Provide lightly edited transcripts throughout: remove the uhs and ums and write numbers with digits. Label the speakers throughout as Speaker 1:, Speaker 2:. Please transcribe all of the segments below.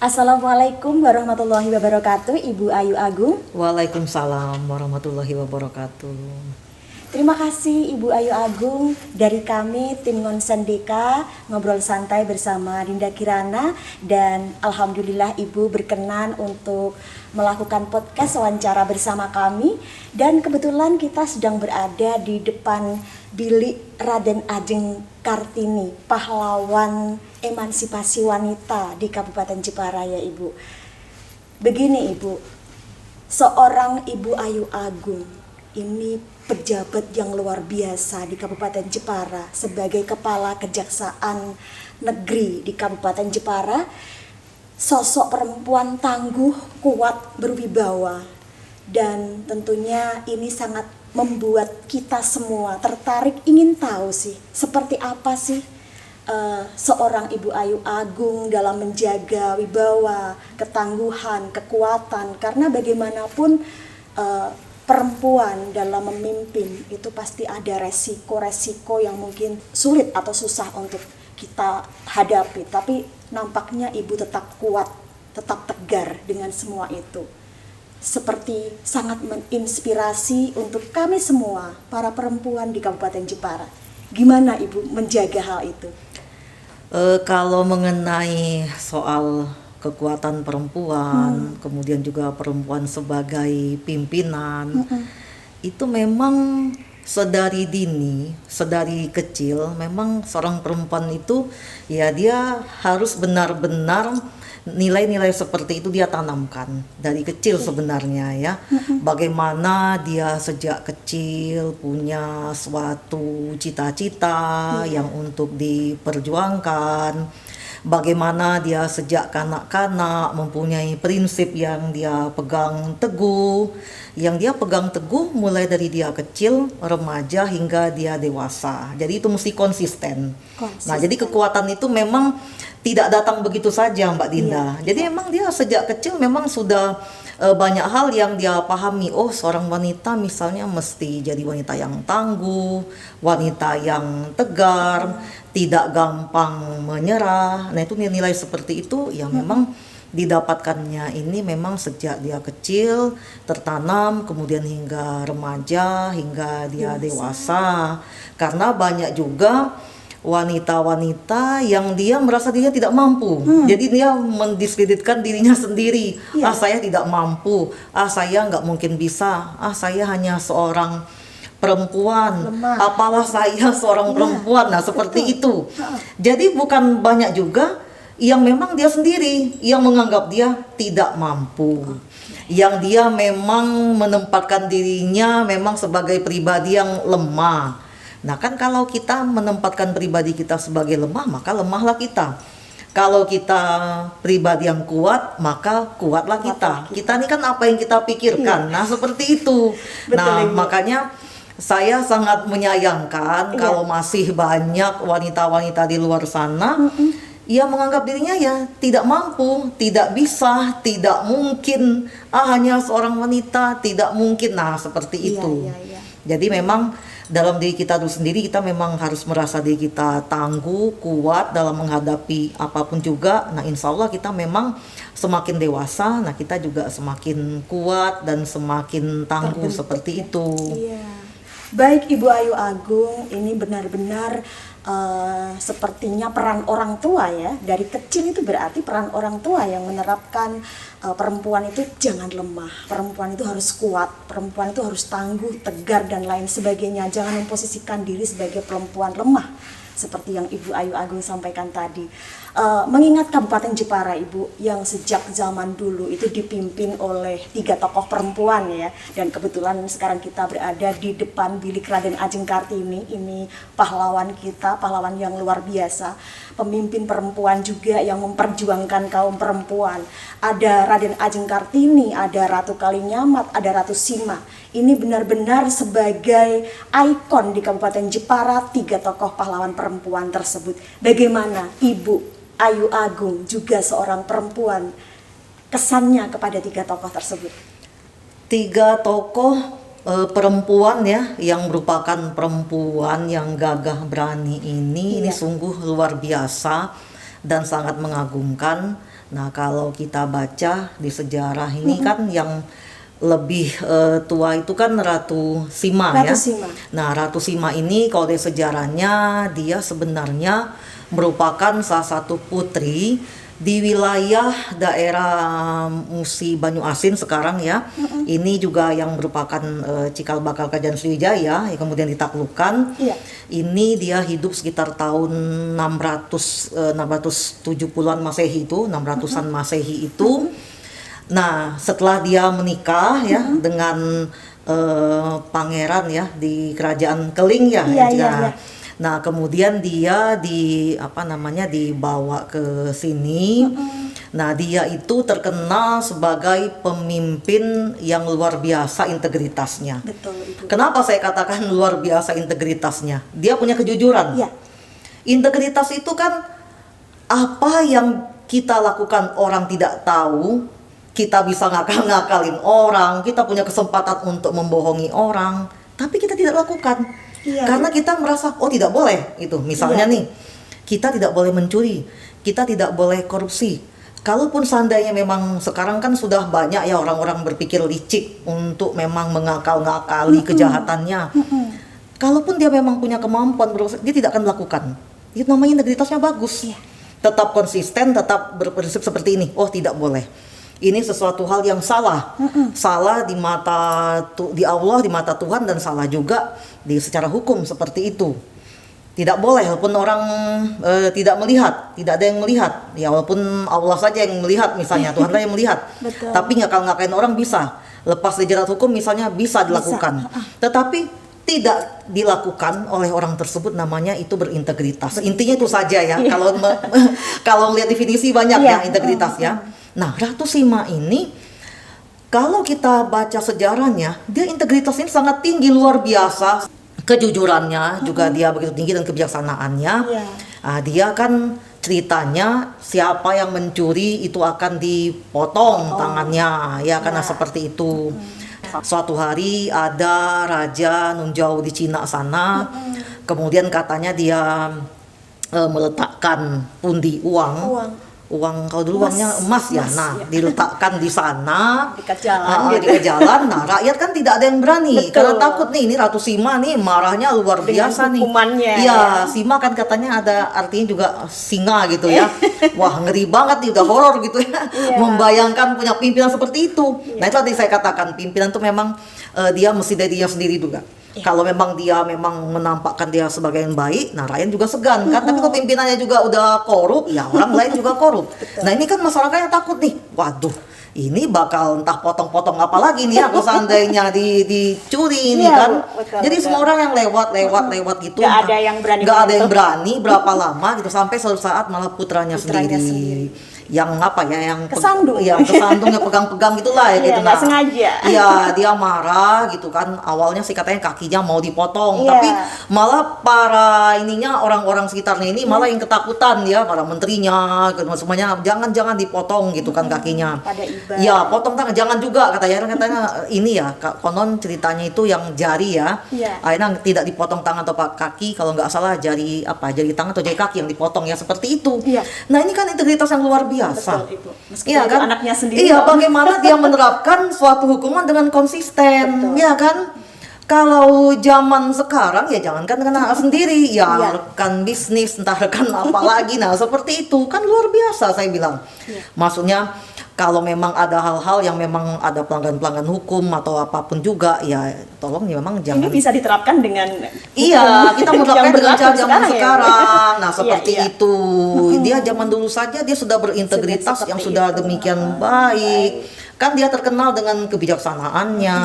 Speaker 1: Assalamualaikum warahmatullahi wabarakatuh, Ibu Ayu Agung.
Speaker 2: Waalaikumsalam warahmatullahi wabarakatuh.
Speaker 1: Terima kasih Ibu Ayu Agung. Dari kami tim Ngonsen Deka ngobrol santai bersama Dinda Kirana, dan alhamdulillah Ibu berkenan untuk melakukan podcast wawancara bersama kami, dan kebetulan kita sedang berada di depan bilik Raden Ajeng Kartini, pahlawan emansipasi wanita di Kabupaten Jepara ya Ibu. Begini Ibu, seorang Ibu Ayu Agung ini pejabat yang luar biasa di Kabupaten Jepara sebagai Kepala Kejaksaan Negeri di Kabupaten Jepara. Sosok perempuan tangguh, kuat, berwibawa, dan tentunya ini sangat membuat kita semua tertarik ingin tahu sih seperti apa sih seorang Ibu Ayu Agung dalam menjaga wibawa, ketangguhan, kekuatan, karena bagaimanapun perempuan dalam memimpin itu pasti ada resiko-resiko yang mungkin sulit atau susah untuk kita hadapi, tapi nampaknya Ibu tetap kuat, tetap tegar dengan semua itu. Seperti sangat menginspirasi untuk kami semua, para perempuan di Kabupaten Jepara. Gimana Ibu menjaga hal itu?
Speaker 2: Kalau mengenai soal kekuatan perempuan, kemudian juga perempuan sebagai pimpinan, itu memang sedari dini, sedari kecil, memang seorang perempuan itu ya dia harus benar-benar nilai-nilai seperti itu dia tanamkan dari kecil sebenarnya ya. Bagaimana dia sejak kecil punya suatu cita-cita yang untuk diperjuangkan. Bagaimana dia sejak kanak-kanak mempunyai prinsip yang dia pegang teguh, mulai dari dia kecil, remaja hingga dia dewasa. Jadi itu mesti konsisten. Nah, jadi kekuatan itu memang tidak datang begitu saja Mbak Dinda. Jadi memang dia sejak kecil memang sudah banyak hal yang dia pahami. Oh, seorang wanita misalnya mesti jadi wanita yang tangguh, wanita yang tegar, tidak gampang menyerah. Nah, itu nilai seperti itu yang memang didapatkannya ini memang sejak dia kecil tertanam, kemudian hingga remaja, hingga dia dewasa. Karena banyak juga wanita-wanita yang dia merasa dia tidak mampu, jadi dia mendiskreditkan dirinya sendiri. Saya tidak mampu, saya nggak mungkin bisa, saya hanya seorang perempuan, apalah saya seorang perempuan. Nah, seperti itu. Jadi bukan banyak juga yang memang dia sendiri yang menganggap dia tidak mampu, yang dia memang menempatkan dirinya memang sebagai pribadi yang lemah. Nah, kan kalau kita menempatkan pribadi kita sebagai lemah, maka lemahlah kita. Kalau kita pribadi yang kuat, maka kuatlah kita. Kita ini kan apa yang kita pikirkan. Nah, seperti itu. Betul, makanya saya sangat menyayangkan kalau masih banyak wanita-wanita di luar sana yang menganggap dirinya ya tidak mampu, tidak bisa, tidak mungkin. Hanya seorang wanita, tidak mungkin. Nah, seperti itu. Jadi memang dalam diri kita itu sendiri, kita memang harus merasa diri kita tangguh, kuat dalam menghadapi apapun juga. Nah, insya Allah kita memang semakin dewasa, nah kita juga semakin kuat dan semakin tangguh seperti itu.
Speaker 1: Baik Ibu Ayu Agung, ini benar-benar sepertinya peran orang tua ya. Dari kecil itu berarti peran orang tua yang menerapkan perempuan itu jangan lemah, perempuan itu harus kuat, perempuan itu harus tangguh, tegar dan lain sebagainya. Jangan memposisikan diri sebagai perempuan lemah seperti yang Ibu Ayu Agung sampaikan tadi. Mengingat Kabupaten Jepara Ibu yang sejak zaman dulu itu dipimpin oleh 3 tokoh perempuan ya, dan kebetulan sekarang kita berada di depan bilik Raden Ajeng Kartini. Ini pahlawan kita, pahlawan yang luar biasa, pemimpin perempuan juga yang memperjuangkan kaum perempuan. Ada Raden Ajeng Kartini, ada Ratu Kalinyamat, ada Ratu Sima. Ini benar-benar sebagai ikon di Kabupaten Jepara, 3 tokoh pahlawan perempuan tersebut. Bagaimana Ibu Ayu Agung juga seorang perempuan, kesannya kepada 3 tokoh tersebut?
Speaker 2: 3 tokoh perempuan ya, yang merupakan perempuan yang gagah berani ini sungguh luar biasa dan sangat mengagumkan. Nah, kalau kita baca di sejarah ini kan yang lebih tua itu kan Ratu Sima
Speaker 1: Ratu
Speaker 2: ya.
Speaker 1: Sima.
Speaker 2: Nah, Ratu Sima ini kalau dari sejarahnya dia sebenarnya merupakan salah satu putri di wilayah daerah Musi Banyu Asin sekarang ya. Ini juga yang merupakan cikal bakal Kerajaan Sriwijaya yang kemudian ditaklukkan.
Speaker 1: Iya.
Speaker 2: Ini dia hidup sekitar tahun 670-an Masehi itu, 600-an Masehi itu. Nah, setelah dia menikah ya dengan pangeran ya di Kerajaan Keling ya.
Speaker 1: Iya,
Speaker 2: ya.
Speaker 1: iya, iya.
Speaker 2: Nah, kemudian dia dibawa ke sini. Nah, dia itu terkenal sebagai pemimpin yang luar biasa integritasnya.
Speaker 1: Betul, Ibu.
Speaker 2: Kenapa saya katakan luar biasa integritasnya? Dia punya kejujuran.
Speaker 1: Iya.
Speaker 2: Integritas itu kan apa yang kita lakukan orang tidak tahu, kita bisa ngakal-ngakalin orang, kita punya kesempatan untuk membohongi orang, tapi kita tidak lakukan.
Speaker 1: Iya.
Speaker 2: Karena kita merasa, oh tidak boleh itu. Misalnya
Speaker 1: Iya.
Speaker 2: nih, kita tidak boleh mencuri, kita tidak boleh korupsi. Kalaupun seandainya memang sekarang kan sudah banyak ya orang-orang berpikir licik untuk memang mengakal-ngakali kejahatannya. Kalaupun dia memang punya kemampuan, dia tidak akan melakukan. Itu namanya integritasnya bagus.
Speaker 1: Iya.
Speaker 2: Tetap konsisten, tetap berprinsip seperti ini. Oh tidak boleh. Ini sesuatu hal yang salah, salah di di Allah, di mata Tuhan, dan salah juga secara hukum seperti itu. Tidak boleh, walaupun orang tidak melihat, tidak ada yang melihat. Ya walaupun Allah saja yang melihat, misalnya Tuhan saja yang melihat.
Speaker 1: Betul.
Speaker 2: Tapi ngakal-ngakain orang bisa, lepas dari jerat hukum misalnya bisa dilakukan. Tetapi tidak dilakukan oleh orang tersebut, namanya itu berintegritas. Intinya itu saja ya. Kalau kalau melihat definisi banyak ya integritas ya. Nah, Ratu Sima ini kalau kita baca sejarahnya, dia integritasnya sangat tinggi, luar biasa. Kejujurannya juga dia begitu tinggi, dan kebijaksanaannya.
Speaker 1: Iya.
Speaker 2: Nah, dia kan ceritanya siapa yang mencuri itu akan dipotong tangannya, ya karena seperti itu. Suatu hari ada raja nun jauh di Cina sana, kemudian katanya dia meletakkan pundi uang kalau dulu uangnya emas ya. Nah, diletakkan di sana
Speaker 1: Dekat jalan,
Speaker 2: di jalan. Nah, rakyat kan tidak ada yang berani.
Speaker 1: Betul.
Speaker 2: Karena takut nih, ini Ratu Sima nih marahnya luar
Speaker 1: Dengan
Speaker 2: biasa nih.
Speaker 1: hukumannya,
Speaker 2: Iya,
Speaker 1: ya.
Speaker 2: Sima kan katanya ada artinya juga singa gitu ya. Wah, ngeri banget nih, udah horor gitu ya.
Speaker 1: Iya.
Speaker 2: Membayangkan punya pimpinan seperti itu. Nah, itu tadi saya katakan, pimpinan itu memang dia mesti dari dia sendiri juga. Kalau memang dia memang menampakkan dia sebagai yang baik, nah rakyat juga segan kan. Tapi kalau pimpinannya juga udah korup, ya orang lain juga korup. Nah, ini kan masyarakatnya takut nih. Waduh, ini bakal entah potong-potong apa lagi nih ya kalau seandainya dicuri ini
Speaker 1: Iya,
Speaker 2: kan.
Speaker 1: betul,
Speaker 2: Jadi
Speaker 1: betul.
Speaker 2: semua orang yang lewat gitu.
Speaker 1: Nggak ada yang berani
Speaker 2: Nggak ada yang
Speaker 1: menyentuh.
Speaker 2: berani berapa lama gitu, sampai suatu saat malah putranya
Speaker 1: Putranya
Speaker 2: sendiri. Yang apa ya, yang
Speaker 1: Kesandung.
Speaker 2: yang kesandung, yang pegang-pegang gitulah ya
Speaker 1: Iya,
Speaker 2: gitu.
Speaker 1: nggak sengaja.
Speaker 2: Iya, dia marah gitu kan. Awalnya sih katanya kakinya mau dipotong,
Speaker 1: Iya.
Speaker 2: tapi malah para ininya, orang-orang sekitarnya ini malah yang ketakutan ya, para menterinya gitu, semuanya jangan dipotong gitu kan kakinya.
Speaker 1: Pada iba.
Speaker 2: Ya, potong tangan jangan juga katanya ini ya, konon ceritanya itu yang jari ya.
Speaker 1: Iya.
Speaker 2: Akhirnya tidak dipotong tangan atau kaki, kalau nggak salah jari tangan atau jari kaki yang dipotong ya, seperti itu.
Speaker 1: Iya.
Speaker 2: Nah, ini kan integritas yang luar biasa.
Speaker 1: Betul, Ibu. Meskipun
Speaker 2: Iya
Speaker 1: itu
Speaker 2: kan?
Speaker 1: anaknya sendiri.
Speaker 2: Iya, bagaimana dia menerapkan suatu hukuman dengan konsisten,
Speaker 1: Betul.
Speaker 2: ya kan? Kalau zaman sekarang ya jangankan dengan anak sendiri, ya
Speaker 1: Iya.
Speaker 2: rekan bisnis, entah rekan apa lagi, nah seperti itu kan luar biasa saya bilang.
Speaker 1: Iya.
Speaker 2: Maksudnya kalau memang ada hal-hal yang memang ada pelanggaran hukum atau apapun juga, ya tolong ya memang jangan.
Speaker 1: Ini bisa diterapkan dengan
Speaker 2: Iya, kita
Speaker 1: yang
Speaker 2: menerapkan dengan
Speaker 1: berlaku
Speaker 2: cara zaman
Speaker 1: ya, Bu.
Speaker 2: sekarang. Nah, seperti
Speaker 1: Iya.
Speaker 2: itu. Dia zaman dulu saja dia sudah berintegritas
Speaker 1: Sudah
Speaker 2: yang
Speaker 1: seperti
Speaker 2: sudah
Speaker 1: itu.
Speaker 2: demikian baik. Kan dia terkenal dengan kebijaksanaannya,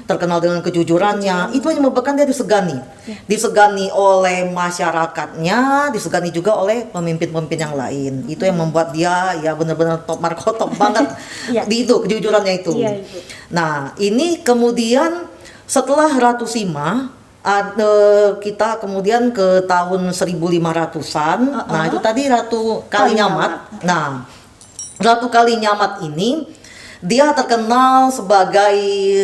Speaker 2: terkenal dengan kejujurannya. Itu yang menyebabkan dia disegani. Disegani oleh masyarakatnya, disegani juga oleh pemimpin-pemimpin yang lain. Itu yang membuat dia ya benar-benar top markotop banget
Speaker 1: Iya.
Speaker 2: di itu kejujurannya itu.
Speaker 1: Iya, Ibu.
Speaker 2: Nah, ini kemudian setelah Ratu Sima kita kemudian ke tahun 1500-an. Nah, itu tadi Ratu Kalinyamat. Nah, Ratu Kalinyamat ini Dia terkenal sebagai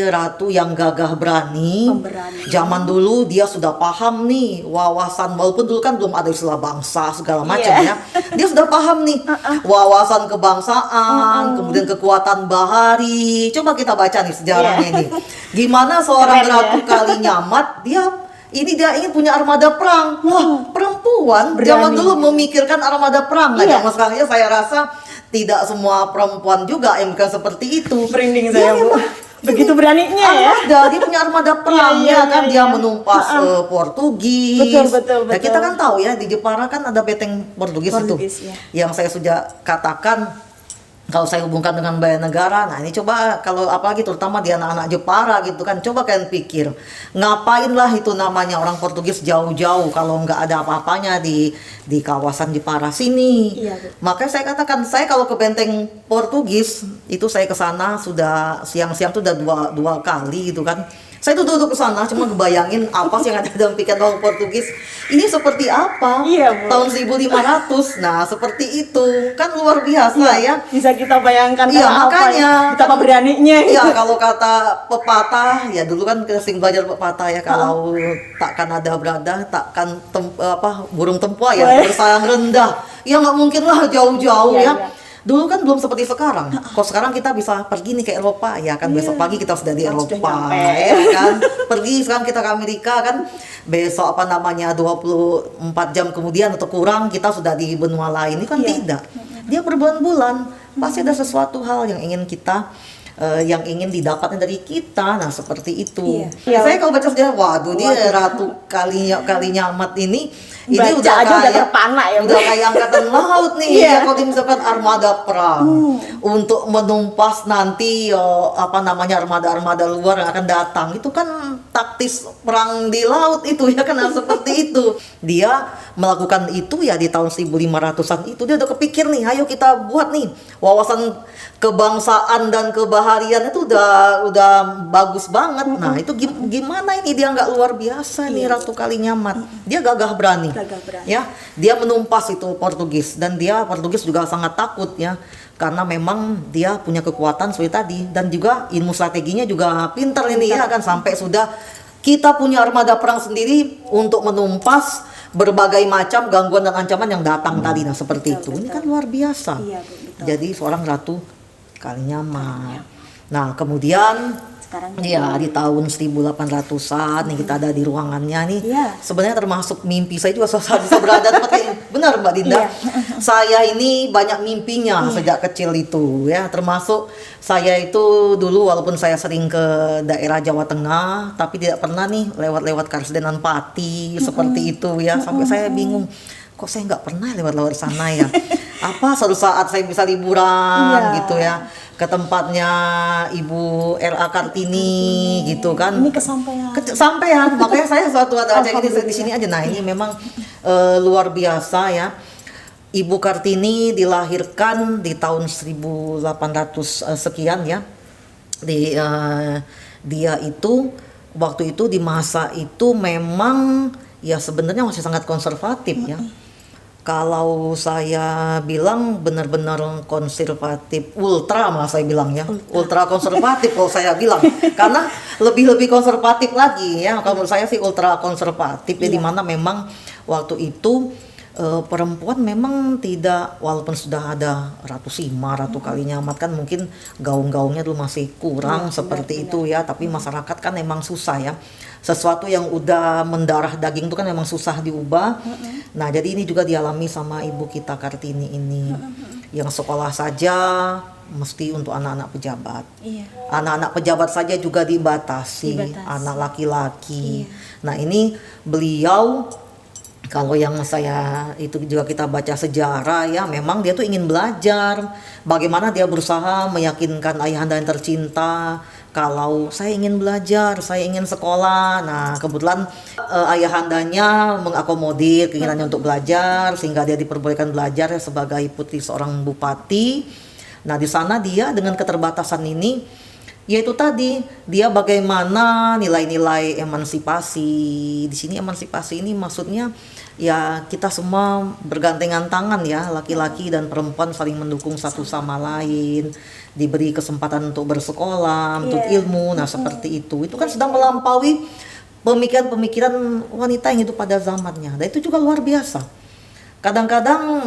Speaker 2: ratu yang gagah berani.
Speaker 1: Pemberani.
Speaker 2: Zaman dulu dia sudah paham nih wawasan, walaupun dulu kan belum ada istilah bangsa segala macam ya. Dia sudah paham nih wawasan kebangsaan, kemudian kekuatan bahari. Coba kita baca nih sejarahnya ini. Gimana seorang
Speaker 1: Keren,
Speaker 2: ratu Kalinyamat, dia ingin punya armada perang. Wah, perempuan zaman
Speaker 1: Berani.
Speaker 2: dulu memikirkan armada perang. Nah,
Speaker 1: Iya.
Speaker 2: zaman sekarang ya saya rasa tidak semua perempuan juga yang bukan seperti itu.
Speaker 1: Merinding
Speaker 2: Dia
Speaker 1: saya, Bu.
Speaker 2: memang
Speaker 1: Begitu beraninya ya.
Speaker 2: armada, dia punya armada perang
Speaker 1: Iya,
Speaker 2: ya kan,
Speaker 1: iya,
Speaker 2: dia
Speaker 1: iya.
Speaker 2: menumpas Portugis.
Speaker 1: Betul,
Speaker 2: Nah, kita kan tahu ya di Jepara kan ada beteng Portugis,
Speaker 1: Portugis,
Speaker 2: itu.
Speaker 1: ya.
Speaker 2: Yang saya sudah katakan kalau saya hubungkan dengan Baya Negara, nah ini coba kalau apalagi terutama di anak-anak Jepara gitu kan, coba kalian pikir, ngapainlah itu namanya orang Portugis jauh-jauh kalau nggak ada apa-apanya di kawasan Jepara sini.
Speaker 1: Iya, Bu.
Speaker 2: Makanya saya katakan, saya kalau ke benteng Portugis itu saya ke sana sudah siang-siang tuh udah dua kali gitu kan. Saya tuh duduk ke sana cuma ngebayangin apa sih yang ada dalam pikiran orang Portugis. Ini seperti apa?
Speaker 1: Iya, Bu.
Speaker 2: Tahun 1500. Nah, seperti itu. Kan luar biasa ya.
Speaker 1: Bisa kita bayangkan
Speaker 2: Iya,
Speaker 1: karena apa
Speaker 2: makanya.
Speaker 1: ya, betapa beraninya.
Speaker 2: Iya, kalau kata pepatah, ya dulu kan kita sering belajar pepatah ya, kalau takkan ada berada, takkan burung tempua ya
Speaker 1: Weh.
Speaker 2: bersayang rendah. Ya nggak mungkin lah jauh-jauh
Speaker 1: Iya,
Speaker 2: ya.
Speaker 1: iya.
Speaker 2: Dulu kan belum seperti sekarang. Kalau sekarang kita bisa pergi nih ke Eropa, ya kan besok pagi kita sudah di
Speaker 1: Sudah
Speaker 2: Eropa,
Speaker 1: nyampe.
Speaker 2: ya kan. Pergi sekarang kita ke Amerika kan, besok 24 jam kemudian atau kurang kita sudah di benua lain. Ini kan
Speaker 1: Iya.
Speaker 2: tidak. Dia berbulan-bulan pasti ada sesuatu hal yang ingin kita yang ingin didapatkan dari kita. Nah, seperti itu.
Speaker 1: Iya.
Speaker 2: Saya kalau baca sejarah, waduh, dia Ratu Kalinyamat ini
Speaker 1: Baca
Speaker 2: udah
Speaker 1: aja udah
Speaker 2: kayak
Speaker 1: terpana ya, Bu.
Speaker 2: udah kayak angkatan laut nih.
Speaker 1: Iya.
Speaker 2: Ya, kalau misalkan armada perang untuk menumpas nanti armada-armada luar yang akan datang, itu kan taktis perang di laut itu ya kan. Nah, seperti itu. Dia melakukan itu ya di tahun 1500-an itu dia udah kepikir nih, ayo kita buat nih wawasan kebangsaan dan kebaharian itu udah bagus banget. Nah, itu gimana ini dia nggak luar biasa nih Ratu Kalinyamat. Dia gagah berani.
Speaker 1: Gagah berani.
Speaker 2: Ya, dia menumpas itu Portugis dan Portugis juga sangat takut ya. Karena memang dia punya kekuatan seperti tadi dan juga ilmu strateginya juga pintar ini ya kan, sampai sudah kita punya armada perang sendiri untuk menumpas berbagai macam gangguan dan ancaman yang datang tadi. Nah, seperti itu. Ini kan luar biasa.
Speaker 1: Iya, Bu, betul.
Speaker 2: Jadi seorang Ratu Kalinyamat. Nah, kemudian
Speaker 1: Sekarang
Speaker 2: ya di tahun 1800-an nih kita ada di ruangannya nih.
Speaker 1: Iya.
Speaker 2: Sebenarnya termasuk mimpi saya juga susah bisa berada di tempat kayak benar Mbak Dinda.
Speaker 1: Iya.
Speaker 2: Saya ini banyak mimpinya sejak kecil itu ya, termasuk saya itu dulu walaupun saya sering ke daerah Jawa Tengah tapi tidak pernah nih lewat-lewat Karsedenan Pati seperti itu ya, sampai saya bingung kok saya nggak pernah lewat-lewat sana ya. Apa suatu saat saya bisa liburan
Speaker 1: Iya.
Speaker 2: gitu ya ke tempatnya Ibu R.A. Kartini gitu kan.
Speaker 1: Ini kesampaian.
Speaker 2: Sampean, makanya saya suatu ada acara ini di sini aja. Nah, ini memang luar biasa ya. Ibu Kartini dilahirkan di tahun 1800 sekian ya. Dia itu waktu itu di masa itu memang ya sebenarnya masih sangat konservatif ya. Kalau saya bilang benar-benar konservatif, ultra malah saya bilang ya, ultra konservatif kalau saya bilang, karena lebih konservatif lagi ya. Kalau menurut saya sih ultra konservatif ya, di mana memang waktu itu perempuan memang tidak, walaupun sudah ada Ratu Sima, Ratu Kalinyamat kan mungkin gaung-gaungnya dulu masih kurang seperti itu ya, tapi masyarakat kan memang susah ya. Sesuatu yang udah mendarah daging itu kan memang susah diubah. Nah, jadi ini juga dialami sama Ibu kita Kartini ini. Yang sekolah saja mesti untuk anak-anak pejabat.
Speaker 1: Iya.
Speaker 2: Anak-anak pejabat saja juga dibatasi. Anak laki-laki. Nah, ini beliau, kalau yang saya itu juga kita baca sejarah ya, memang dia tuh ingin belajar bagaimana dia berusaha meyakinkan ayahanda yang tercinta kalau saya ingin belajar, saya ingin sekolah. Nah, kebetulan ayahandanya mengakomodir keinginannya untuk belajar sehingga dia diperbolehkan belajar ya, sebagai putri seorang bupati. Nah, di sana dia dengan keterbatasan ini, yaitu tadi dia bagaimana nilai-nilai emansipasi. Di sini emansipasi ini maksudnya ya kita semua bergandengan tangan ya, laki-laki dan perempuan saling mendukung satu sama lain, diberi kesempatan untuk bersekolah, untuk
Speaker 1: Iya.
Speaker 2: ilmu. Nah, seperti itu. Itu kan sedang melampaui pemikiran-pemikiran wanita yang hidup pada zamannya. Dan itu juga luar biasa. Kadang-kadang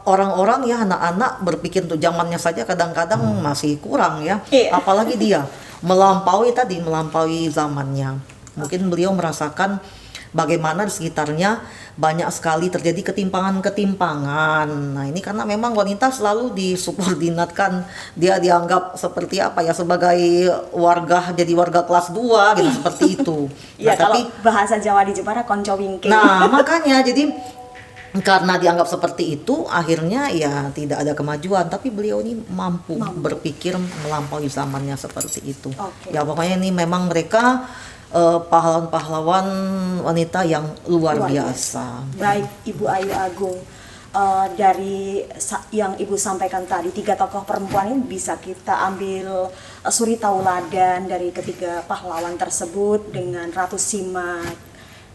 Speaker 2: orang-orang ya, anak-anak berpikir untuk zamannya saja kadang-kadang masih kurang ya.
Speaker 1: Iya.
Speaker 2: Apalagi dia melampaui zamannya. Mungkin beliau merasakan bagaimana di sekitarnya banyak sekali terjadi ketimpangan-ketimpangan. Nah, ini karena memang wanita selalu disubordinatkan, dia dianggap seperti apa ya, sebagai jadi warga kelas 2 gitu, seperti itu.
Speaker 1: Iya,
Speaker 2: Nah, tapi
Speaker 1: kalau bahasa Jawa di Jepara konco wingking.
Speaker 2: nah, makanya jadi karena dianggap seperti itu, akhirnya ya tidak ada kemajuan. Tapi beliau ini mampu berpikir melampaui zamannya seperti itu.
Speaker 1: Oke.
Speaker 2: Ya pokoknya ini memang mereka pahlawan-pahlawan wanita yang luar biasa.
Speaker 1: Baik, Ibu Ayu Agung, dari yang Ibu sampaikan tadi, 3 tokoh perempuan ini bisa kita ambil suri tauladan dari ketiga pahlawan tersebut dengan Ratu Sima,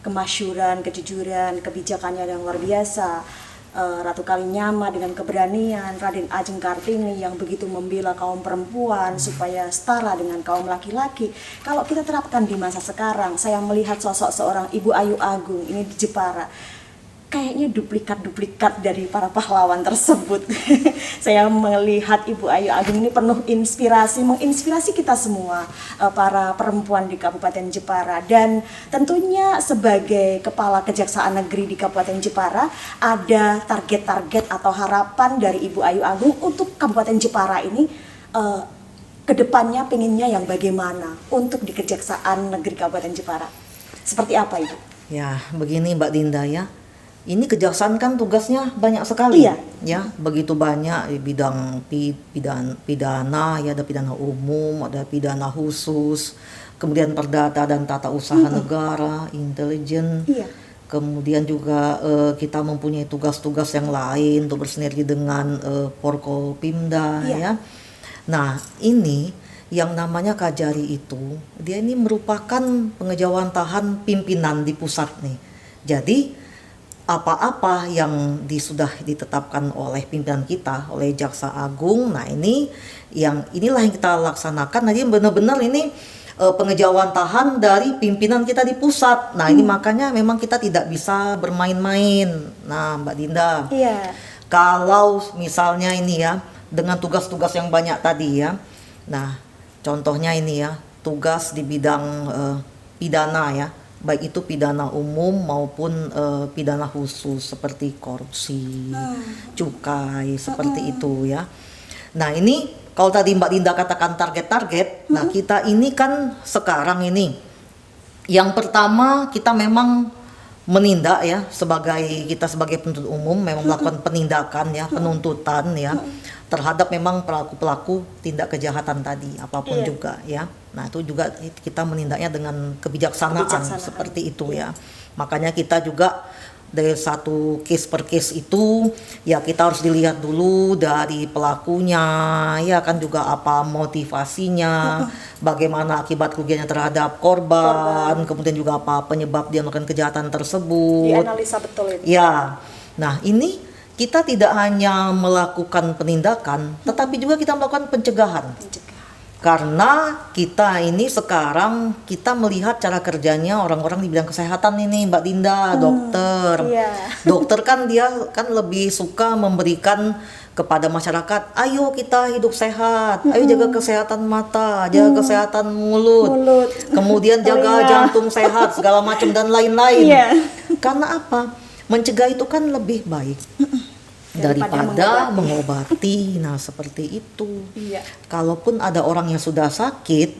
Speaker 1: kemasyuran, kejujuran, kebijakannya yang luar biasa. Ratu Kalinyama dengan keberanian, Raden Ajeng Kartini yang begitu membela kaum perempuan supaya setara dengan kaum laki-laki. Kalau kita terapkan di masa sekarang, saya melihat sosok seorang Ibu Ayu Agung ini di Jepara, kayaknya duplikat dari para pahlawan tersebut. Saya melihat Ibu Ayu Agung ini penuh menginspirasi kita semua, para perempuan di Kabupaten Jepara. Dan tentunya sebagai Kepala Kejaksaan Negeri di Kabupaten Jepara, ada target-target atau harapan dari Ibu Ayu Agung untuk Kabupaten Jepara ini, kedepannya pengennya yang bagaimana untuk di Kejaksaan Negeri Kabupaten Jepara. Seperti apa, Ibu?
Speaker 2: Ya, begini Mbak Dinda ya. Ini kejaksaan kan tugasnya banyak sekali.
Speaker 1: Iya.
Speaker 2: Ya, begitu banyak di bidang pidana, ya ada pidana umum, ada pidana khusus, kemudian perdata dan tata usaha negara, intelijen.
Speaker 1: Iya.
Speaker 2: Kemudian juga kita mempunyai tugas-tugas yang lain untuk bersinergi dengan Forkopimda.
Speaker 1: Iya.
Speaker 2: Ya. Nah, ini yang namanya Kajari itu, dia ini merupakan pengejawantahan pimpinan di pusat nih. Jadi apa-apa yang sudah ditetapkan oleh pimpinan kita, oleh Jaksa Agung, nah inilah yang kita laksanakan. Nah, ini benar-benar ini pengejawantahan dari pimpinan kita di pusat. Nah, ini makanya memang kita tidak bisa bermain-main. Nah, Mbak Dinda,
Speaker 1: Iya.
Speaker 2: kalau misalnya ini ya, dengan tugas-tugas yang banyak tadi ya, nah contohnya ini ya, tugas di bidang pidana ya, baik itu pidana umum maupun pidana khusus seperti korupsi, cukai, seperti itu ya. Nah, ini kalau tadi Mbak Dinda katakan target-target, nah kita ini kan sekarang ini yang pertama kita memang menindak ya, sebagai penuntut umum memang melakukan penindakan ya, penuntutan ya terhadap memang pelaku-pelaku tindak kejahatan tadi apapun
Speaker 1: Iya.
Speaker 2: juga ya. Nah, itu juga kita menindaknya dengan kebijaksanaan seperti itu ya. Makanya kita juga dari satu case per case itu ya kita harus dilihat dulu dari pelakunya ya kan, juga apa motivasinya, bagaimana akibat kerugiannya terhadap korban, kemudian juga apa penyebab dia melakukan kejahatan tersebut.
Speaker 1: Dianalisa betul itu.
Speaker 2: Ya. Nah, ini kita tidak hanya melakukan penindakan, tetapi juga kita melakukan pencegahan. Karena kita ini sekarang kita melihat cara kerjanya orang-orang di bidang kesehatan ini, Mbak Dinda, dokter.
Speaker 1: Iya.
Speaker 2: Dokter kan dia kan lebih suka memberikan kepada masyarakat, ayo kita hidup sehat, ayo jaga kesehatan mata, jaga kesehatan mulut, kemudian jaga jantung sehat, segala macam dan lain-lain.
Speaker 1: Iya.
Speaker 2: Karena apa? Mencegah itu kan lebih baik daripada mengobati. Nah, seperti itu.
Speaker 1: Iya.
Speaker 2: Kalaupun ada orang yang sudah sakit,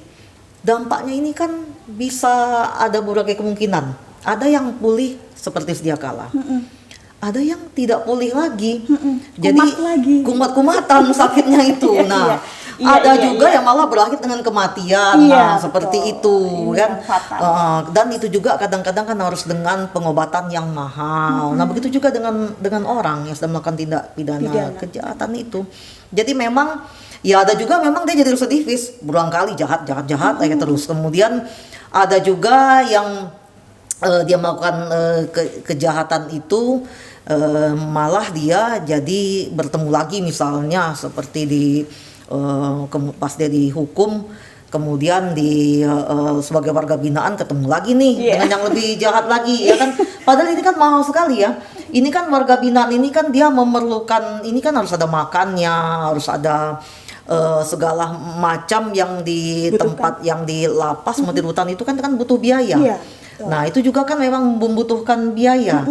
Speaker 2: dampaknya ini kan bisa ada berbagai kemungkinan. Ada yang pulih seperti sedia kala. Ada yang tidak pulih lagi. Jadi kumat-kumatan sakitnya itu. Nah, ada juga yang malah berakhir dengan kematian. Nah, seperti itu kan. Dan itu juga kadang-kadang kan harus dengan pengobatan yang mahal. Nah, begitu juga dengan orang yang sedang melakukan tindak pidana kejahatan itu. Jadi memang ya ada juga memang dia jadi residivis, berulang kali jahat kayak terus. Kemudian ada juga yang dia melakukan kejahatan itu, malah dia jadi bertemu lagi, misalnya seperti pas dia dihukum, kemudian sebagai warga binaan ketemu lagi nih dengan yang lebih jahat lagi, ya kan? Padahal ini kan mahal sekali ya. Ini kan warga binaan ini kan dia memerlukan, ini kan harus ada makannya, harus ada segala macam yang di tempat yang di lapas maupun di rutan itu kan butuh biaya. Nah, itu juga kan memang membutuhkan biaya.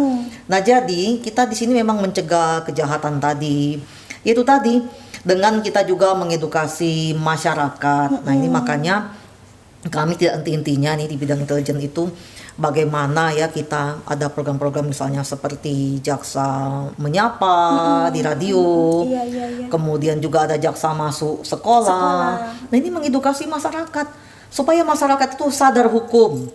Speaker 2: Nah, jadi kita di sini memang mencegah kejahatan tadi. Itu tadi dengan kita juga mengedukasi masyarakat. Nah, ini makanya kami tidak henti-hentinya nih di bidang intelijen itu bagaimana ya kita ada program-program misalnya seperti jaksa menyapa di radio. Kemudian juga ada jaksa masuk sekolah. Nah, ini mengedukasi masyarakat supaya masyarakat itu sadar hukum.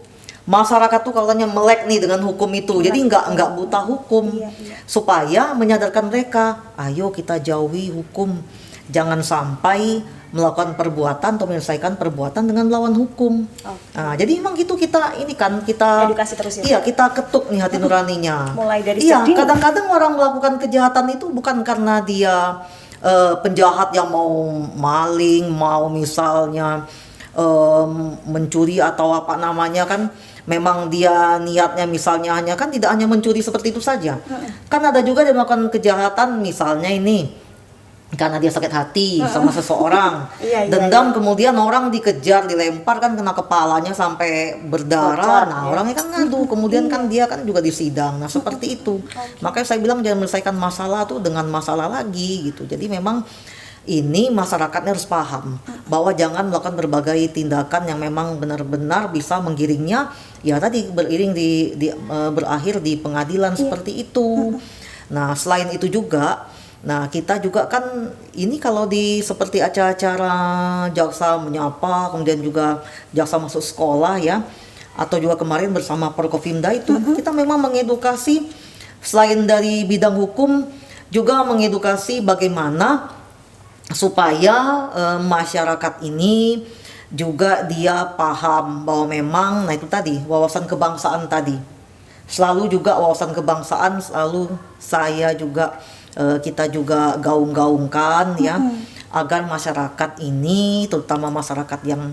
Speaker 2: Masyarakat tuh katanya melek nih dengan hukum itu, jadi nggak buta hukum, supaya menyadarkan mereka, ayo kita jauhi hukum, jangan sampai melakukan perbuatan atau menyelesaikan perbuatan dengan melawan hukum. Nah, jadi memang gitu kita
Speaker 1: edukasi terus ya.
Speaker 2: Iya, kita ketuk nih hati nuraninya.
Speaker 1: Mulai dari
Speaker 2: kadang-kadang orang melakukan kejahatan itu bukan karena dia penjahat yang mau maling, mau misalnya mencuri atau apa namanya kan. Memang dia niatnya misalnya tidak hanya mencuri seperti itu saja. Kan ada juga dia melakukan kejahatan misalnya ini karena dia sakit hati sama seseorang. Dendam, kemudian orang dikejar, dilempar kan kena kepalanya sampai berdarah. Nah, orangnya kan ngadu, kemudian kan dia kan juga disidang. Nah, seperti itu. Makanya saya bilang jangan menyelesaikan masalah tuh dengan masalah lagi gitu. Jadi memang ini masyarakatnya harus paham bahwa jangan melakukan berbagai tindakan yang memang benar-benar bisa menggiringnya ya tadi berakhir di pengadilan seperti itu. Nah, selain itu juga, nah kita juga kan ini kalau seperti acara-acara jaksa menyapa, kemudian juga jaksa masuk sekolah ya, atau juga kemarin bersama Forkopimda itu kita memang mengedukasi selain dari bidang hukum juga mengedukasi bagaimana supaya masyarakat ini juga dia paham bahwa memang nah itu tadi wawasan kebangsaan tadi selalu juga wawasan kebangsaan selalu kita juga gaung-gaungkan ya agar masyarakat ini terutama masyarakat yang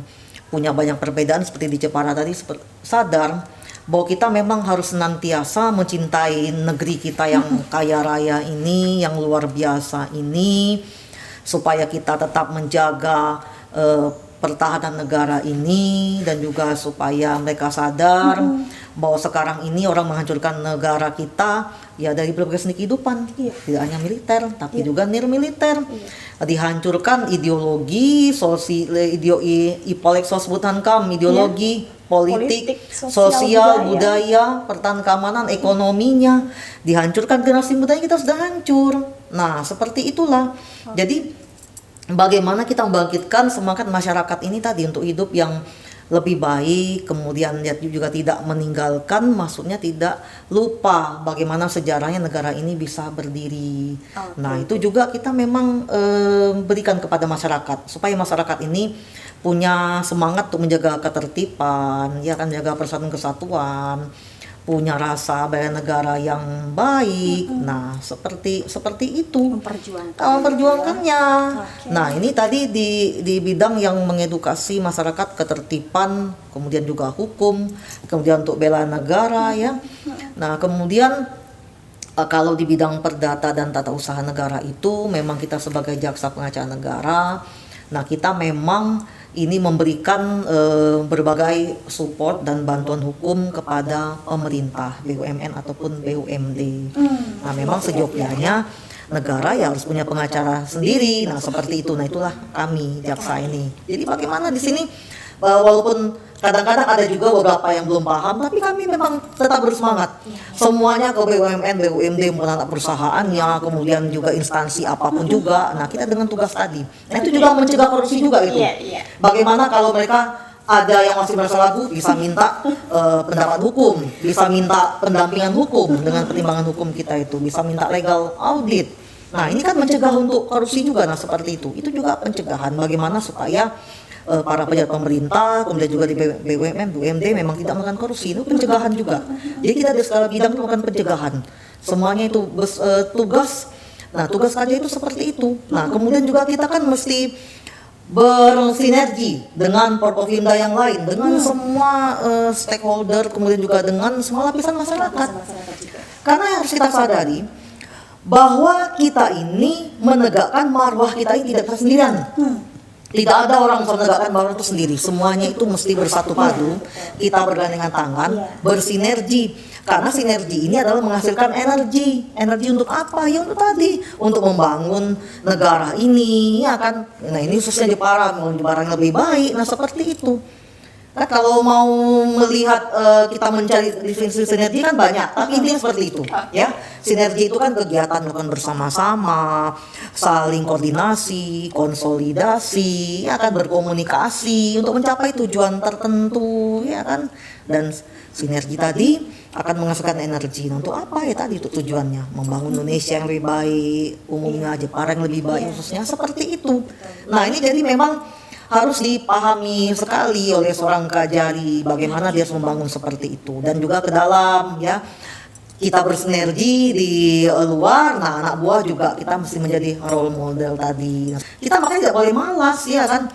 Speaker 2: punya banyak perbedaan seperti di Jepara tadi sadar bahwa kita memang harus senantiasa mencintai negeri kita yang kaya raya ini, yang luar biasa ini, supaya kita tetap menjaga pertahanan negara ini dan juga supaya mereka sadar bahwa sekarang ini orang menghancurkan negara kita ya dari berbagai seni kehidupan, tidak hanya militer tapi juga nirmiliter. Dihancurkan ideologi ideologi politik, sosial, budaya, pertahanan keamanan, ekonominya dihancurkan, generasi mudanya kita sudah hancur. Nah, seperti itulah. Jadi bagaimana kita membangkitkan semangat masyarakat ini tadi untuk hidup yang lebih baik, kemudian dia juga tidak meninggalkan, maksudnya tidak lupa bagaimana sejarahnya negara ini bisa berdiri. Nah, itu juga kita memang berikan kepada masyarakat supaya masyarakat ini punya semangat untuk menjaga ketertiban, ya kan, jaga persatuan kesatuan, punya rasa bela negara yang baik. Nah, seperti itu memperjuangkannya. Nah, ini tadi di bidang yang mengedukasi masyarakat ketertiban, kemudian juga hukum, kemudian untuk bela negara ya. Nah, kemudian kalau di bidang perdata dan tata usaha negara itu memang kita sebagai jaksa pengacara negara, nah kita memang ini memberikan berbagai support dan bantuan hukum kepada pemerintah, BUMN ataupun BUMD. Nah, memang sejogjanya negara ya harus punya pengacara sendiri. Nah, seperti itu. Nah, itulah kami jaksa ini. Jadi bagaimana di sini walaupun kadang-kadang ada juga beberapa yang belum paham, tapi kami memang tetap bersemangat. Semuanya ke BUMN, BUMD, maupun anak perusahaannya, kemudian juga instansi apapun juga. Nah, kita dengan tugas tadi. Nah, itu juga mencegah korupsi juga itu. Bagaimana kalau mereka ada yang masih merasa ragu, bisa minta pendapat hukum, bisa minta pendampingan hukum dengan pertimbangan hukum kita itu, bisa minta legal audit. Nah, ini kan mencegah untuk korupsi juga. Nah, seperti itu. Itu juga pencegahan bagaimana supaya para pejabat pemerintah, kemudian juga di BUMN, BUMD memang tidak melakukan korupsi, itu pencegahan juga. Jadi kita di segala bidang itu melakukan pencegahan. Semuanya itu tugas. Nah, tugas KJ itu seperti itu. Nah, kemudian juga kita kan mesti bersinergi dengan Forkopimda yang lain, dengan semua stakeholder, kemudian juga dengan semua lapisan masyarakat. Karena yang harus kita sadari bahwa kita ini menegakkan marwah kita ini tidak bisa sendirian. Tidak ada orang yang menegakkan marwah itu sendiri. Semuanya itu mesti bersatu padu. Kita bergandengan tangan, bersinergi. Karena sinergi ini adalah menghasilkan energi. Energi untuk apa? Ya untuk tadi, untuk membangun negara ini, ya kan. Nah, ini khususnya Jepara, membangun Jepara yang lebih baik. Nah, seperti itu. Kan kalau mau melihat kita mencari definisi sinergi kan banyak, tapi intinya seperti itu, ya. Sinergi itu kan kegiatan melakukan bersama-sama, saling koordinasi, konsolidasi, ya kan, berkomunikasi untuk mencapai tujuan tertentu, ya kan. Dan sinergi tadi akan menghasilkan energi. Nah, untuk apa ya tadi itu tujuannya? Membangun Indonesia yang lebih baik, umumnya Jepara yang lebih baik, khususnya seperti itu. Nah, ini jadi memang harus dipahami sekali oleh seorang Kajari bagaimana dia harus membangun seperti itu, dan juga ke dalam, ya, kita bersinergi di luar. Nah, anak buah juga kita mesti menjadi role model tadi. Kita makanya tidak boleh malas, ya kan,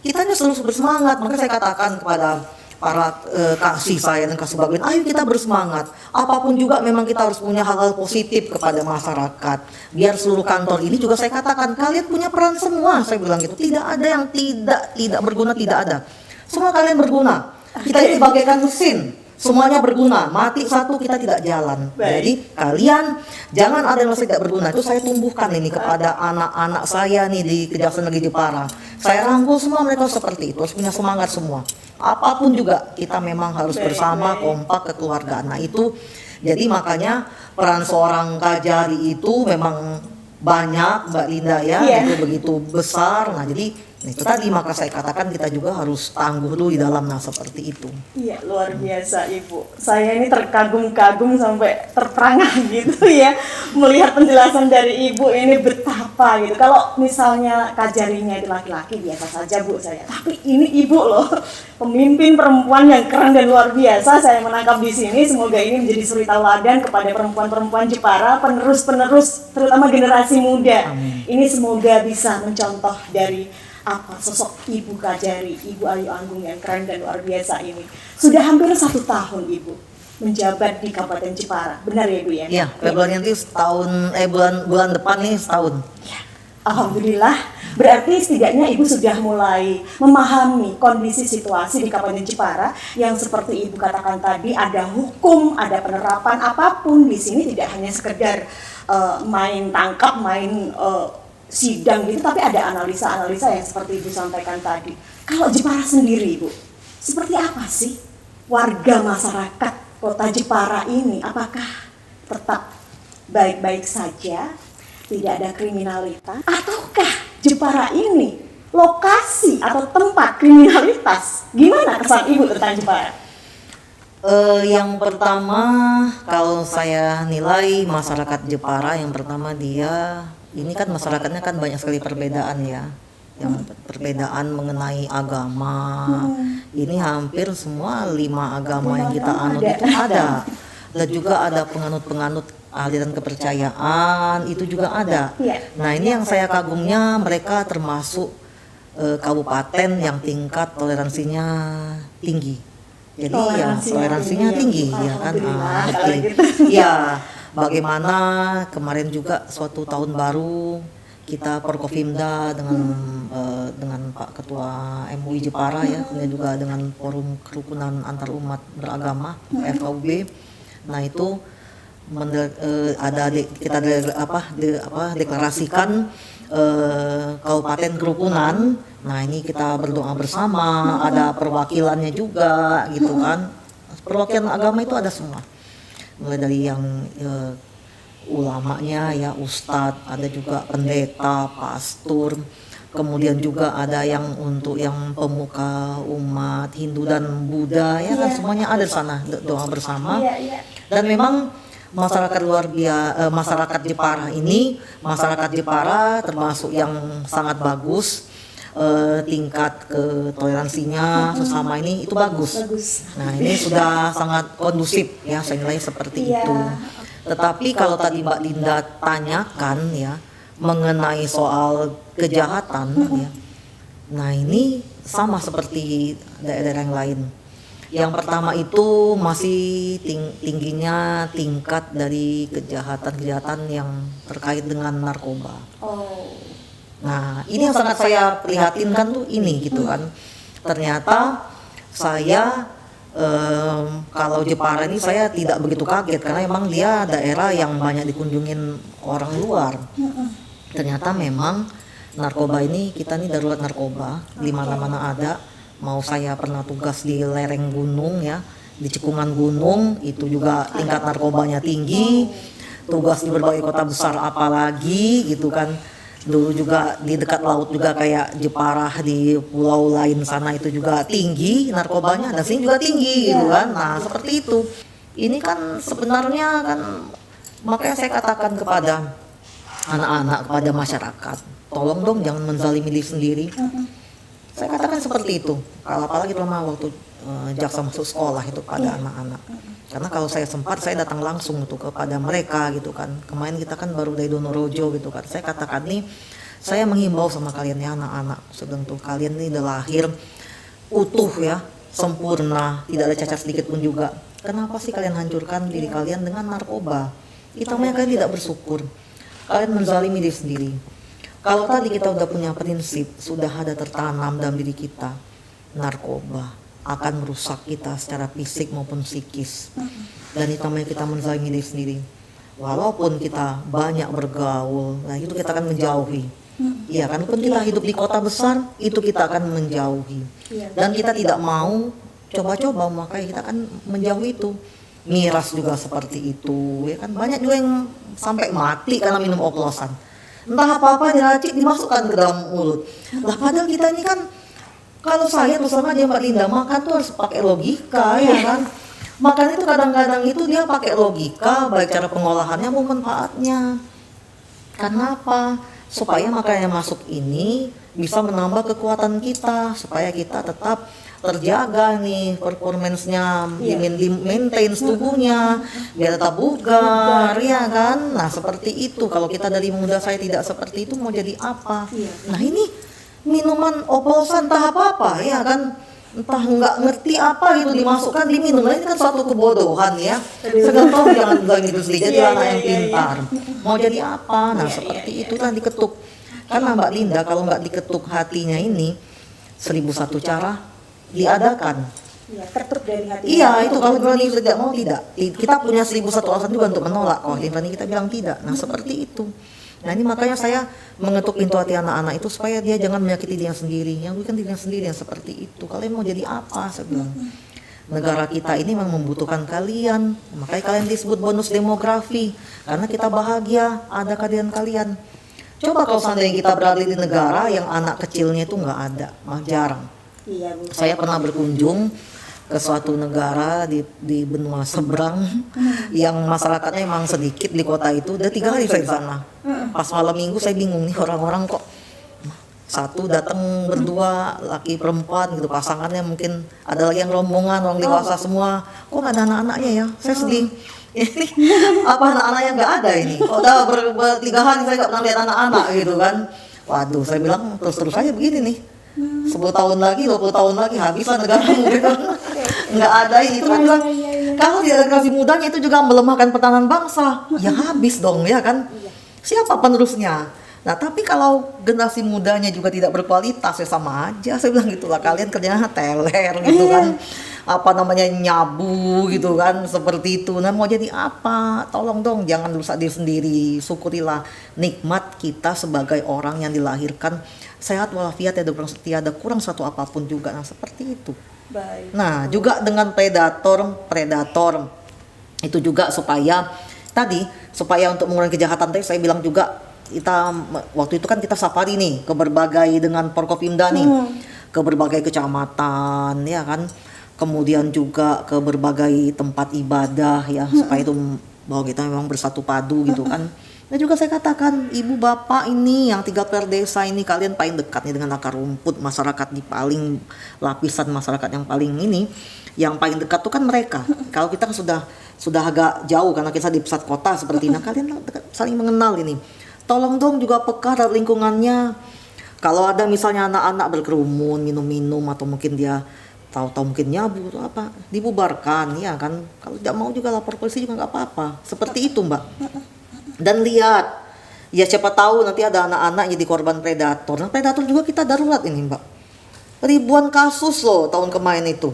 Speaker 2: kita harus selalu bersemangat. Maka saya katakan kepada para kasih saya dan kasih bagian, ayo kita bersemangat. Apapun juga memang kita harus punya hal-hal positif kepada masyarakat. Biar seluruh kantor ini juga saya katakan, kalian punya peran semua. Saya bilang gitu, tidak ada yang tidak berguna, tidak ada. Semua kalian berguna. Kita ini bagaikan mesin, semuanya berguna. Mati satu kita tidak jalan. Jadi kalian jangan ada yang tidak berguna. Itu saya tumbuhkan ini kepada anak-anak saya nih di Kejaksaan Negeri Jepara. Saya rangkul semua mereka seperti itu, harus punya semangat semua. Apapun juga kita memang harus bersama, kompak, kekeluargaan. Nah, itu jadi makanya peran seorang Kajari itu memang banyak, Mbak Linda, ya, itu begitu besar. Nah, jadi itu tadi maka saya katakan kita juga harus tangguh dulu di dalam, nah seperti itu.
Speaker 3: Iya, luar biasa Ibu. Saya ini terkagum-kagum sampai terperangah gitu ya, melihat penjelasan dari Ibu ini betapa gitu. Kalau misalnya Kajarinya itu laki-laki biasa saja Bu saya, tapi ini Ibu loh, pemimpin perempuan yang keren dan luar biasa. Saya menangkap di sini. Semoga ini menjadi suri tauladan kepada perempuan-perempuan Jepara, penerus-penerus, terutama generasi muda.
Speaker 2: Amin.
Speaker 3: Ini semoga bisa mencontoh dari sosok Ibu Kajari, Ibu Ayu Agung yang keren dan luar biasa ini. Sudah hampir 1 tahun Ibu menjabat di Kabupaten Jepara, benar ya Ibu ya?
Speaker 2: Iya, Februari nanti setahun, bulan depan nih setahun.
Speaker 3: Ya, alhamdulillah. Berarti setidaknya Ibu sudah mulai memahami kondisi situasi di Kabupaten Jepara yang seperti Ibu katakan tadi, ada hukum, ada penerapan apapun di sini, tidak hanya sekedar main tangkap, main sidang gitu, tapi ada analisa-analisa yang seperti Ibu sampaikan tadi. Kalau Jepara sendiri Ibu, seperti apa sih warga masyarakat kota Jepara ini? Apakah tetap baik-baik saja, tidak ada kriminalitas, ataukah Jepara ini lokasi atau tempat kriminalitas? Gimana kesan Ibu tentang Jepara?
Speaker 2: Yang pertama, kalau saya nilai masyarakat Jepara, yang pertama dia ini kan masyarakatnya kan banyak sekali perbedaan, ya, yang perbedaan mengenai agama. Ini hampir semua 5 agama yang kita anut itu ada, dan juga ada penganut-penganut aliran kepercayaan itu juga ada. Nah, ini yang saya kagumnya, mereka termasuk kabupaten yang tingkat toleransinya tinggi. Jadi ya toleransinya tinggi, ya kan. Ya, bagaimana kemarin juga suatu tahun baru kita Forkopimda dengan Pak Ketua MUI Jepara, ya, kemudian juga dengan Forum Kerukunan Antar Umat Beragama FKUB. Nah, itu kita deklarasikan Kabupaten Kerukunan. Nah, ini kita berdoa bersama, ada perwakilannya juga gitu kan. Perwakilan agama itu ada semua, mulai dari yang ulamanya, ya, ustadz, ada juga pendeta, pastor, kemudian juga ada yang untuk yang pemuka umat Hindu dan Buddha, ya kan, semuanya ada di sana, doa bersama. Dan memang masyarakat luar biasa, masyarakat Jepara ini, masyarakat Jepara termasuk yang sangat bagus. tingkat ketoleransinya sesama ini itu bagus. Nah ini sudah sangat kondusif ya, saya nilai seperti itu. Tetapi kalau tadi Mbak Dinda tanyakan ya mengenai soal kejahatan ya, nah ini sama seperti daerah yang lain. Yang pertama itu masih tingginya tingkat dari kejahatan-kejahatan yang terkait dengan narkoba. Nah, ini yang sangat saya prihatinkan tuh ini gitu kan. Ternyata saya kalau Jepara ini saya tidak begitu kaget karena emang dia daerah yang banyak dikunjungin orang luar. Ternyata memang narkoba ini kita nih darurat narkoba di mana-mana ada. Mau saya pernah tugas di lereng gunung ya, di cekungan gunung itu juga tingkat narkobanya tinggi. Tugas di berbagai kota besar apalagi gitu kan. Dulu juga di dekat laut juga kayak Jepara di pulau lain sana itu juga tinggi narkobanya dan sini juga tinggi gitu kan. Nah seperti itu. Ini kan sebenarnya kan makanya saya katakan kepada anak-anak, kepada masyarakat, tolong dong jangan menzalimi diri sendiri. Saya katakan seperti itu. Kalau apalagi lama waktu jaksa masuk sekolah itu pada anak-anak. Karena kalau saya sempat saya datang langsung tuh kepada mereka gitu kan. Kemarin kita kan baru dari Donorojo gitu kan. Saya katakan nih, saya menghimbau sama kalian ya anak-anak. Sedang tuh kalian ini udah lahir utuh ya, sempurna, tidak ada cacat sedikit pun juga. Kenapa sih kalian hancurkan diri kalian dengan narkoba? Itu namanya kalian tidak bersyukur. Kalian menzalimi diri sendiri. Kalau tadi kita udah punya prinsip, sudah ada tertanam dalam diri kita, narkoba akan merusak kita secara fisik maupun psikis. Dan itu namanya kita menzalimi diri sendiri. Walaupun kita banyak bergaul, nah itu kita akan menjauhi. Iya kan, pun kita hidup di kota besar, itu kita akan menjauhi. Dan kita tidak mau coba-coba, makanya kita akan menjauhi itu. Miras juga seperti itu, ya kan banyak juga yang sampai mati karena minum oplosan. Entah apa-apa diracik dimasukkan ke dalam mulut. Lah padahal kita ini kan, kalau saya terus sama aja Mbak Linda, makan tuh harus pakai logika ya kan. Makan itu kadang-kadang itu dia pakai logika, baik cara pengolahannya maupun manfaatnya. Kenapa? Supaya makanan yang masuk ini bisa menambah kekuatan kita, supaya kita tetap terjaga nih performance-nya, di maintain tubuhnya biar tetap bugar ya kan. Nah seperti itu. Kalau kita dari muda saya tidak seperti itu mau jadi apa? Nah ini minuman oplosan entah apa ya kan, entah nggak ngerti apa gitu dimasukkan diminum. Nah, ini kan suatu kebodohan ya. Sekarang jangan bilang itu sendiri, jadi anak yang pintar. Mau jadi apa? Nah seperti itu kan diketuk. Karena Mbak Linda kalau nggak diketuk hatinya ini 1001 cara diadakan.
Speaker 3: Tertutup dari hati.
Speaker 2: Iya itu kalau berani tidak mau tidak. Kita punya 1001 alasan juga untuk menolak. Kalau berani kita bilang tidak. Nah seperti itu. Nah ini makanya saya mengetuk pintu hati anak-anak itu supaya dia jangan menyakiti dirinya sendiri. Yang bukan dirinya sendiri yang seperti itu. Kalian mau jadi apa? Saya bilang. Negara kita ini memang membutuhkan kalian. Makanya kalian disebut bonus demografi. Karena kita bahagia ada kehadiran kalian. Coba kalau seandainya kita berada di negara yang anak kecilnya itu nggak ada, jarang.
Speaker 3: Iya, Bu.
Speaker 2: Saya pernah berkunjung ke suatu negara di benua seberang yang masyarakatnya emang sedikit di kota itu. Udah 3 hari saya di sana. Pas malam minggu saya bingung nih orang-orang kok satu datang berdua laki perempuan gitu, pasangannya mungkin ada lagi yang rombongan orang dewasa semua, kok nggak ada anak-anaknya ya. Saya sedih. Ini apa anak-anak yang nggak ada ini? Kok udah ber3 hari saya nggak pernah lihat anak-anak gitu kan. Waduh, saya bilang terus aja begini nih. 10 tahun lagi, 20 tahun lagi habislah negaramu gitu. Nggak ada ini. Itu bilang kalau di generasi mudanya itu juga melemahkan pertahanan bangsa. Ya habis dong ya kan. Siapa penerusnya? Nah tapi kalau generasi mudanya juga tidak berkualitas ya sama aja. Saya bilang gitulah, kalian kerjanya teler gitu kan. Apa namanya nyabu gitu kan, seperti itu. Nah mau jadi apa? Tolong dong jangan rusak diri sendiri. Syukurilah nikmat kita sebagai orang yang dilahirkan sehat walafiat, tiada kurang satu apapun juga. Nah seperti itu.
Speaker 3: Baik.
Speaker 2: Nah juga dengan predator itu juga supaya untuk mengurangi kejahatan tadi saya bilang juga, kita waktu itu kan kita safari nih ke berbagai dengan Forkopimda nih, ke berbagai kecamatan ya kan, kemudian juga ke berbagai tempat ibadah ya, supaya itu bahwa kita memang bersatu padu gitu kan. Dan juga saya katakan, ibu bapak ini yang tinggal per desa ini, kalian paling dekat nih dengan akar rumput masyarakat, di paling lapisan masyarakat yang paling ini, yang paling dekat tuh kan mereka. Kalau kita kan sudah agak jauh karena kita di pusat kota seperti ini, nah, kalian saling mengenal ini. Tolong dong juga peka terhadap lingkungannya. Kalau ada misalnya anak-anak berkerumun, minum-minum, atau mungkin dia tahu-tahu mungkin nyabu atau apa, dibubarkan ya kan. Kalau tidak mau juga lapor polisi juga nggak apa-apa. Seperti itu, Mbak. Dan lihat, ya siapa tahu nanti ada anak-anak jadi korban predator. Nah, predator juga kita darurat ini, Mbak. Ribuan kasus loh tahun kemarin itu,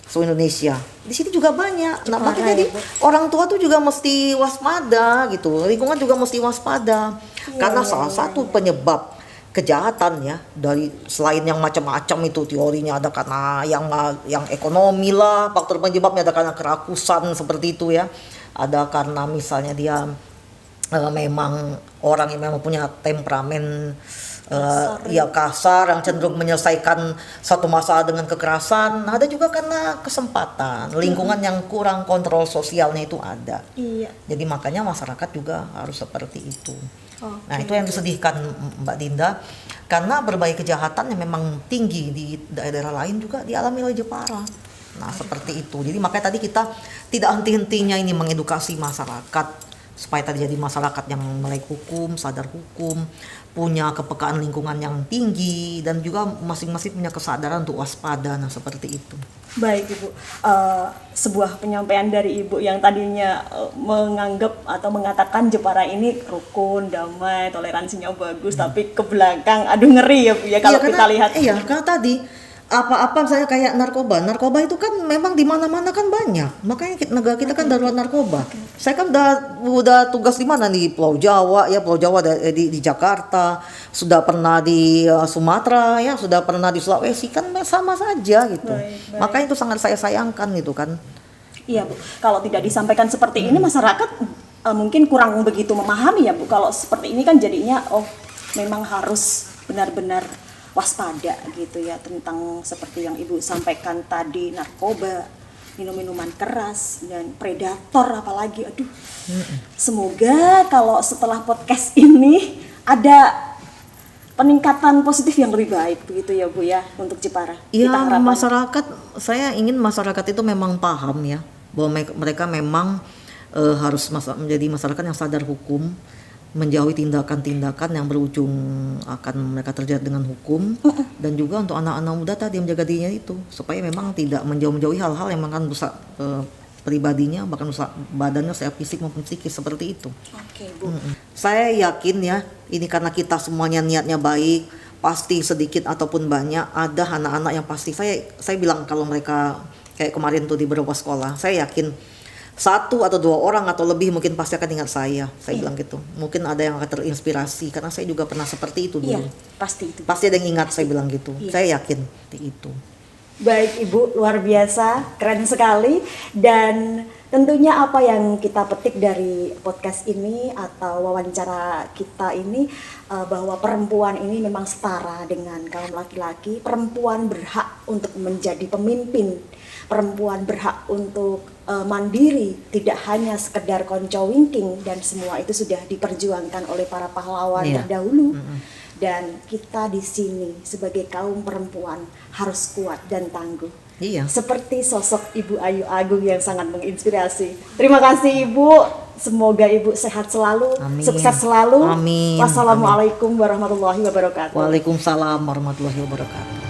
Speaker 2: seluruh Indonesia. Di sini juga banyak. Nah, makanya jadi orang tua tuh juga mesti waspada gitu. Lingkungan juga mesti waspada. Karena salah satu penyebab kejahatan ya, dari selain yang macam-macam itu teorinya, ada karena yang ekonomi lah, faktor penyebabnya ada karena kerakusan seperti itu ya. Ada karena misalnya dia memang orang yang memang punya temperamen kasar, yang cenderung menyelesaikan satu masalah dengan kekerasan. Nah, ada juga karena kesempatan, lingkungan yang kurang kontrol sosialnya itu ada.
Speaker 3: Iya.
Speaker 2: Jadi makanya masyarakat juga harus seperti itu.
Speaker 3: Oke.
Speaker 2: Nah, itu yang disedihkan Mbak Dinda, karena berbagai kejahatan yang memang tinggi di daerah lain juga dialami oleh Jepara. Nah, seperti itu. Jadi makanya tadi kita tidak henti-hentinya ini mengedukasi masyarakat supaya tadi jadi masyarakat yang melek hukum, sadar hukum, punya kepekaan lingkungan yang tinggi, dan juga masing-masing punya kesadaran untuk waspada. Nah, seperti itu.
Speaker 3: Baik Ibu, sebuah penyampaian dari Ibu yang tadinya menganggap atau mengatakan Jepara ini rukun, damai, toleransinya bagus, tapi ke belakang aduh ngeri ya Bu ya kalau kita lihat.
Speaker 2: Iya, karena tadi apa saya kayak narkoba itu kan memang di mana-mana kan banyak, makanya negara kita kan darurat narkoba. Saya kan udah tugas di mana, di Pulau Jawa di Jakarta, sudah pernah di Sumatera ya, sudah pernah di Sulawesi, kan sama saja gitu.
Speaker 3: Baik.
Speaker 2: Makanya itu sangat saya sayangkan gitu kan.
Speaker 3: Iya Bu, kalau tidak disampaikan seperti ini masyarakat mungkin kurang begitu memahami ya Bu. Kalau seperti ini kan jadinya memang harus benar-benar waspada gitu ya, tentang seperti yang Ibu sampaikan tadi, narkoba, minum-minuman keras, dan predator apalagi. Aduh. Semoga kalau setelah podcast ini ada peningkatan positif yang lebih baik begitu ya Bu ya untuk Jepara.
Speaker 2: Iya,
Speaker 3: Kita harapkan.
Speaker 2: masyarakat, saya ingin masyarakat itu memang paham ya, bahwa mereka memang harus menjadi masyarakat yang sadar hukum, menjauhi tindakan-tindakan yang berujung akan mereka terjerat dengan hukum, dan juga untuk anak-anak muda tadi menjaga dirinya itu supaya memang tidak menjauhi hal-hal yang akan rusak pribadinya, bahkan rusak badannya secara fisik maupun psikis seperti itu.
Speaker 3: Oke Bu.
Speaker 2: Saya yakin ya, ini karena kita semuanya niatnya baik, pasti sedikit ataupun banyak ada anak-anak yang pasti saya bilang kalau mereka kayak kemarin tuh di beberapa sekolah, saya yakin 1 atau 2 orang atau lebih mungkin pasti akan ingat saya bilang gitu. Mungkin ada yang akan terinspirasi karena saya juga pernah seperti itu dulu.
Speaker 3: Iya, pasti itu.
Speaker 2: Pasti ada yang ingat saya bilang gitu.
Speaker 3: Iya.
Speaker 2: Saya yakin itu.
Speaker 3: Baik Ibu, luar biasa, keren sekali. Dan tentunya apa yang kita petik dari podcast ini atau wawancara kita ini, bahwa perempuan ini memang setara dengan kaum laki-laki. Perempuan berhak untuk menjadi pemimpin, perempuan berhak untuk mandiri, tidak hanya sekedar konco winking, dan semua itu sudah diperjuangkan oleh para pahlawan terdahulu. Dan kita di sini sebagai kaum perempuan harus kuat dan tangguh.
Speaker 2: Iya.
Speaker 3: Seperti sosok Ibu Ayu Agung yang sangat menginspirasi. Terima kasih Ibu. Semoga Ibu sehat selalu,
Speaker 2: Amin.
Speaker 3: sukses selalu.
Speaker 2: Amin.
Speaker 3: Wassalamualaikum warahmatullahi wabarakatuh.
Speaker 2: Waalaikumsalam warahmatullahi wabarakatuh.